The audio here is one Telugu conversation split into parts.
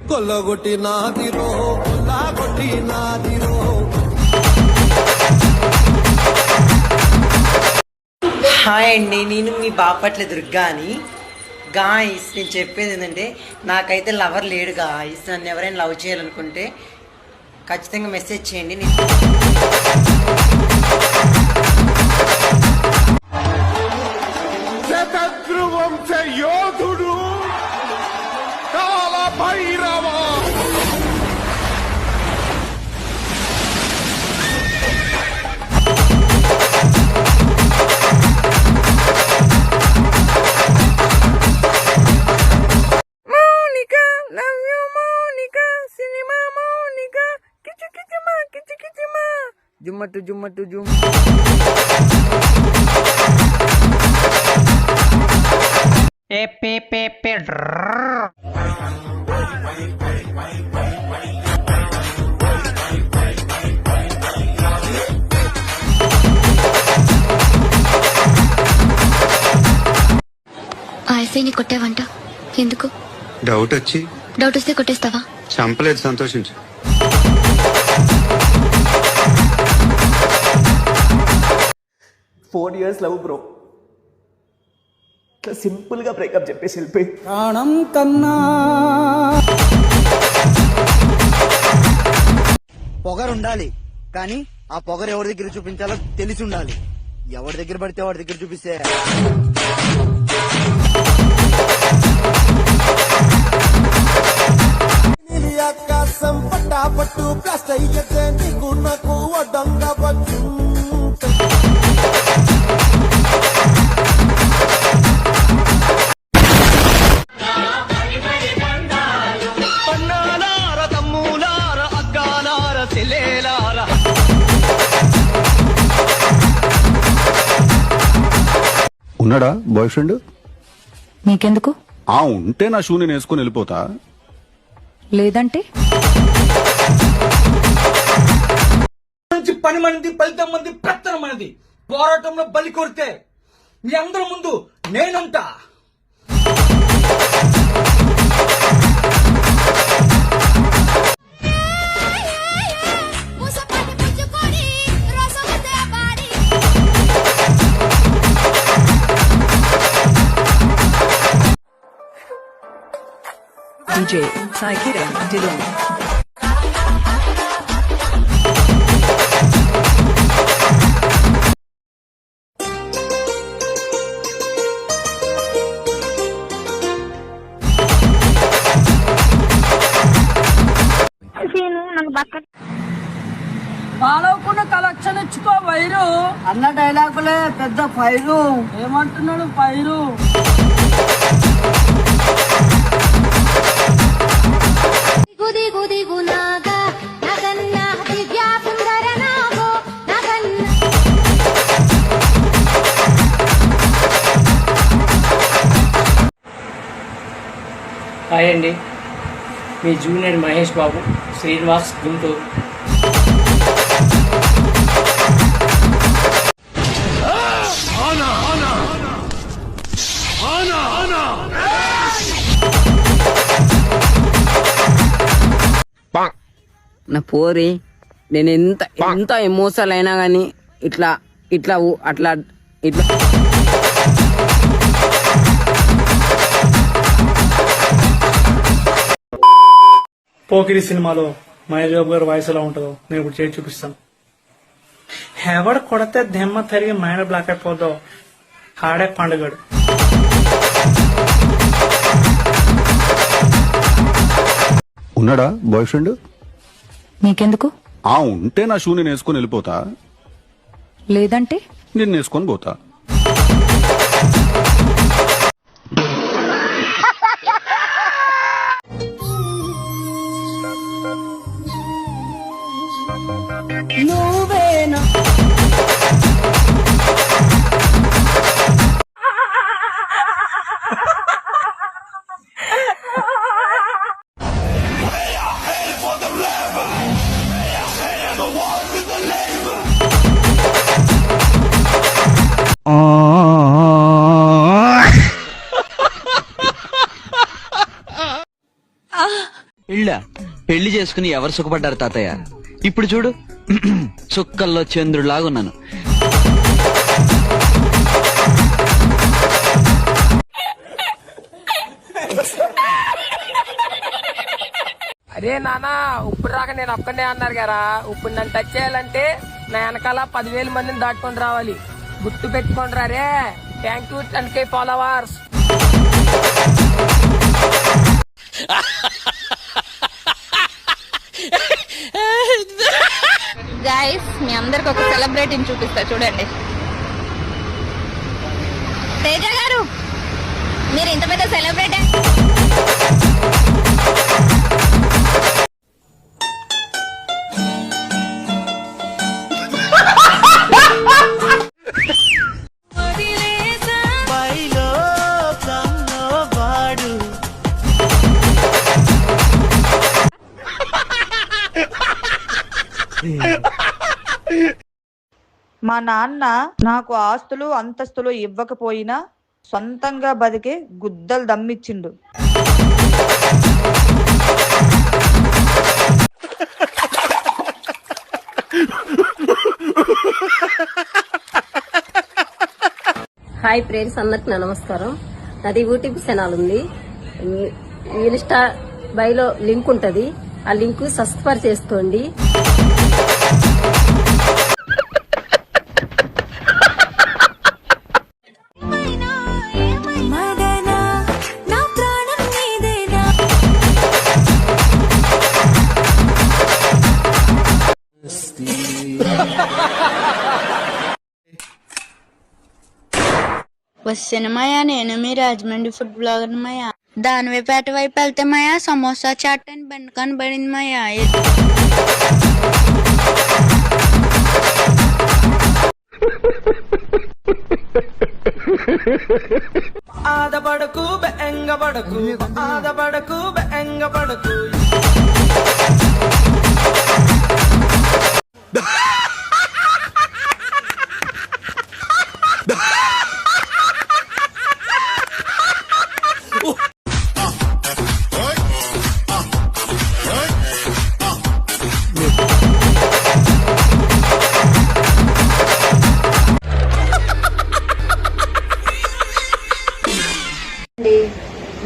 కొల్లగొట్టి నాదిరో కొల్లగొట్టి నాదిరో. హాయ్ అండి, నేను మీ బాపట్ల దుర్గా అని. గాయస్, నేను చెప్పేది ఏంటంటే నాకైతే లవర్ లేడు గాయస్. నన్ను ఎవరైనా లవ్ చేయాలనుకుంటే ఖచ్చితంగా మెసేజ్ చేయండి. శతద్రువంశ యోధుడు కాల భైరవ. జుమ్మట్టు జుమ్మట్టు జుమ్. ఆ ఎస్ఐని కొట్టావంట, ఎందుకు? డౌట్ వస్తే కొట్టేస్తావా? చంపలేదు, సంతోషించు. ఫోర్ ఇయర్స్ లవ్ బ్రో, ఇట్లా సింపుల్ గా బ్రేకప్ చెప్పేసి వెళ్ళిపోయి. ప్రాణం కన్నా పొగరు ఉండాలి, కానీ ఆ పొగరు ఎవరి దగ్గర చూపించాలో తెలిసి ఉండాలి. ఎవరి దగ్గర పడితే వాడి దగ్గర చూపిస్తే ఆకాశం పట్టాపట్టు ప్లాస్ట్ అయ్యతే నీకు నాకు వడ్డంగా వచ్చు. ఉన్నాడా బాయ్ ఫ్రెండ్? నీకెందుకు? ఉంటే నా షూ నేను వేసుకుని వెళ్ళిపోతా. లేదంటే పని మనది, ఫలితం మంది, పెత్తన మనది. పోరాటంలో బలి కొడితే మీ అందరి ముందు నేనుంటా. DJ Saikira Dylan. మానవకుండా కలెక్షన్ ఇచ్చుకో వైరు అన్న డైలాగులే పెద్ద ఫైరు. ఏమంటున్నాడు ఫైరు? హాయ్ అండి, మీ జూనియర్ మహేష్ బాబు, శ్రీనివాస్, గుంటూరు. నా పోరి, నేను ఎంత ఎమోషనల్ అయినా కానీ ఇట్లా ఇట్లా అట్లా ఇట్లా పోకిరి సినిమాలో మహేష్ బాబు గారి వాయిస్ ఎలా ఉంటుందో నేను ఇప్పుడు చేసి చూపిస్తాను. ఎవడు కొడితే దెమ్మ తిరిగి మైండ్ బ్లాక్ అయిపోద్దో ఆడే పండుగడు. ఉన్నాడా బాయ్ ఫ్రెండ్? నీకెందుకు? ఉంటే నా షూ నేను వేసుకుని వెళ్ళిపోతా. లేదంటే నేను వేసుకొని పోతా. నువ్వేనా ఇళ్ళ పెళ్లి చేసుకుని ఎవరు సుఖపడ్డారు తాతయ్య? ఇప్పుడు చూడు, చుక్కల్లో చంద్రుడిలాగున్నాను. అరే నానా, ఇప్పుడు రాక నేను ఒక్కనే అన్నారు కదా. ఇప్పుడు నన్ను టచ్ చేయాలంటే నా వెనకాల 10,000 మందిని దాటుకొని రావాలి. గుర్తు పెట్టుకోండి రే. Thank you 10K followers. Guys, మీ అందరికి ఒక సెలబ్రిటీని చూపిస్తా చూడండి. తేజ గారు, మీరు ఇంత పెద్ద సెలబ్రిటీ. మా నాన్న నాకు ఆస్తులు అంతస్తులు ఇవ్వకపోయినా సొంతంగా బతికే గుద్దలు దమ్మిచ్చిండు. హాయ్ ఫ్రెండ్స్, అందరికి నా నమస్కారం. నాది యూట్యూబ్ ఛానల్ ఉంది. ఇన్స్టా బైలో లింక్ ఉంటది. ఆ లింక్ సబ్స్క్రైబ్ చేసుకోండి. వస్తున్నామయ్యా, నేను మీ రాజమండ్రి ఫుడ్ బ్లాగర్ మయ్యా. దానివేపేట వైపు వెళ్తే మయ్యా సమోసా చాట్ అని బండి కనబడింది మయ్యా. ఆదపడకు బెంగపడకు, ఆదపడకు బెంగపడకు.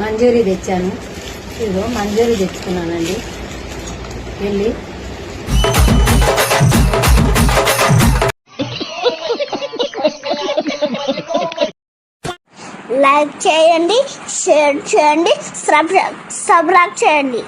మంజూరీ తెచ్చాను. ఇదిగో మంజూరీ తెచ్చుకున్నానండి. వెళ్ళి లైక్ చేయండి, షేర్ చేయండి, సబ్స్క్రైబ్ చేయండి.